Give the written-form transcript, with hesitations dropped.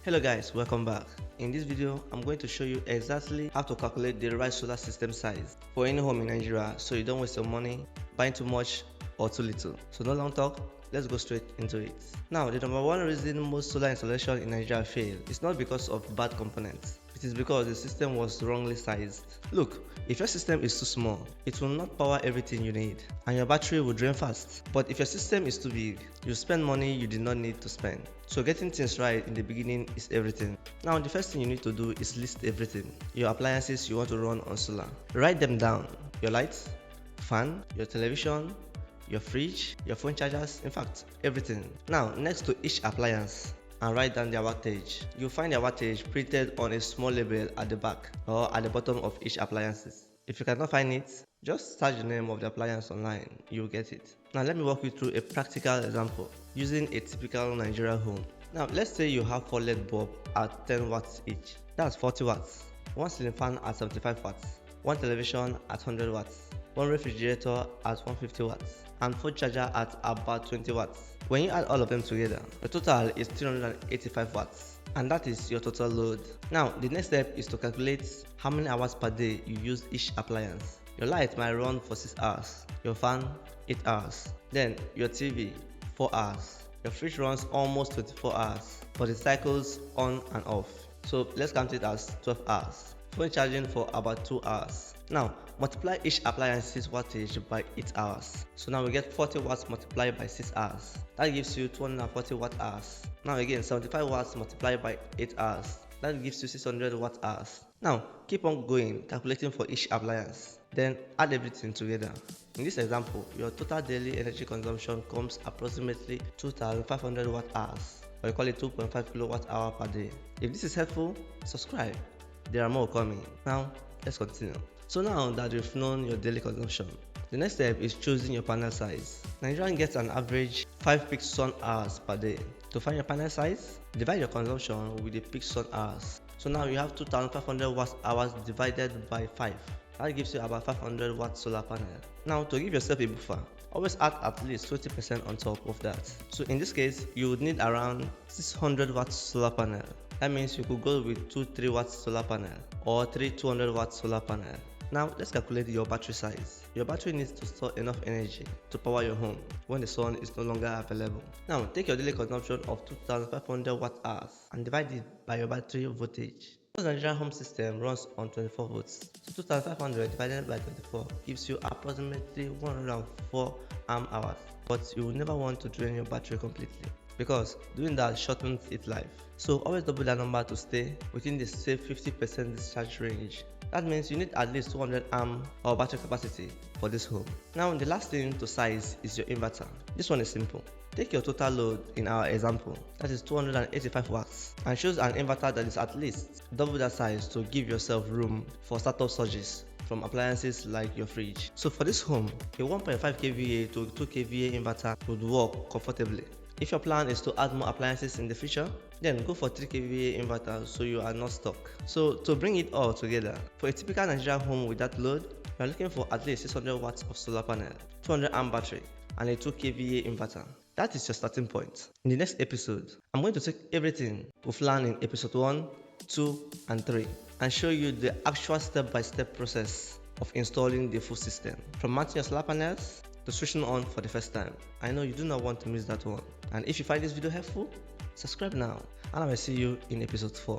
Hello guys, welcome back. In this video, I'm going to show you exactly how to calculate the right solar system size for any home in Nigeria so you don't waste your money buying too much or too little. So no long talk, let's go straight into it. Now, the number one reason most solar installation in Nigeria fail is not because of bad components. It is because the system was wrongly sized. Look, if your system is too small, it will not power everything you need and your battery will drain fast. But if your system is too big, you spend money you did not need to spend. So getting things right in the beginning is everything. Now the first thing you need to do is list everything. Your appliances you want to run on solar. Write them down. Your lights, fan, your television, your fridge, your phone chargers, in fact, everything. Now next to each appliance, and write down their wattage. You'll find their wattage printed on a small label at the back or at the bottom of each appliances. If you cannot find it, just search the name of the appliance online, you'll get it. Now let me walk you through a practical example using a typical Nigerian home. Now let's say you have 4 LED bulbs at 10 watts each. That's 40 watts. 1 ceiling fan at 75 watts. 1 television at 100 watts. 1 refrigerator at 150 watts. And phone charger at about 20 watts. When you add all of them together, the total is 385 watts. And that is your total load. Now, the next step is to calculate how many hours per day you use each appliance. Your light might run for 6 hours, your fan 8 hours, then your TV 4 hours. Your fridge runs almost 24 hours, but it cycles on and off. So let's count it as 12 hours. Phone charging for about 2 hours. Now, multiply each appliance's wattage by 8 hours. So now we get 40 watts multiplied by 6 hours. That gives you 240 watt hours. Now again, 75 watts multiplied by 8 hours. That gives you 600 watt hours. Now, keep on going, calculating for each appliance. Then add everything together. In this example, your total daily energy consumption comes approximately 2500 watt hours, or you call it 2.5 kilowatt hour per day. If this is helpful, subscribe. There are more coming. Now, let's continue. So now that you've known your daily consumption, the next step is choosing your panel size. Nigerian gets an average 5 peak sun hours per day. To find your panel size, divide your consumption with the peak sun hours. So now you have 2500 watt hours divided by 5. That gives you about 500 watt solar panel. Now to give yourself a buffer, always add at least 20% on top of that. So in this case, you would need around 600 watt solar panel. That means you could go with 2 3 watt solar panel or 3 200 watt solar panel. Now let's calculate your battery size. Your battery needs to store enough energy to power your home when the sun is no longer available. Now take your daily consumption of 2500 watt hours and divide it by your battery voltage. The Nigerian home system runs on 24 volts. So 2500 divided by 24 gives you approximately 104 amp hours. But you will never want to drain your battery completely, because doing that shortens its life. So always double that number to stay within the safe 50% discharge range. That means you need at least 200 amp or battery capacity for this home. Now the last thing to size is your inverter. This one is simple. Take your total load in our example, that is 285 watts, and choose an inverter that is at least double that size to give yourself room for startup surges from appliances like your fridge. So for this home, a 1.5 kVA to 2 kVA inverter would work comfortably. If your plan is to add more appliances in the future, then go for 3 kVA inverter so you are not stuck. So to bring it all together, for a typical Nigerian home with that load, you are looking for at least 600 watts of solar panel, 200 amp battery, and a 2 kVA inverter. That is your starting point. In the next episode, I'm going to take everything we've learned in episode 1, 2, and 3 and show you the actual step-by-step process of installing the full system, from mounting your solar panels to switching on for the first time. I know you do not want to miss that one. And if you find this video helpful, subscribe now, and I will see you in episode 4.